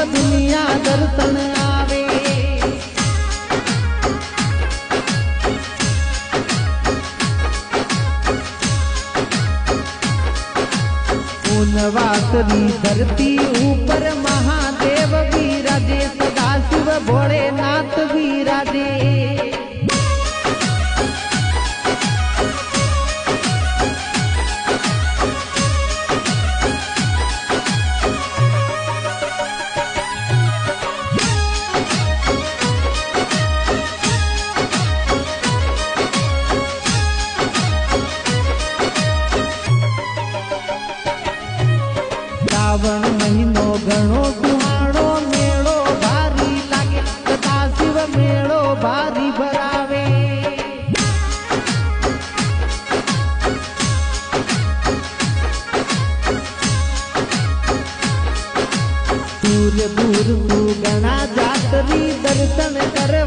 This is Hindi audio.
दुनिया दर्शन आवे। पूनवासरी धरती ऊपर महादेव विराजे, सदाशिव भोलेनाथ विराजे। श्रावण महीनो घणो सुहाणो, मेळो भारी लागे, सदाशिव मेळो भारी भरावे। दूर दूर घणा जातरी दर्शन कर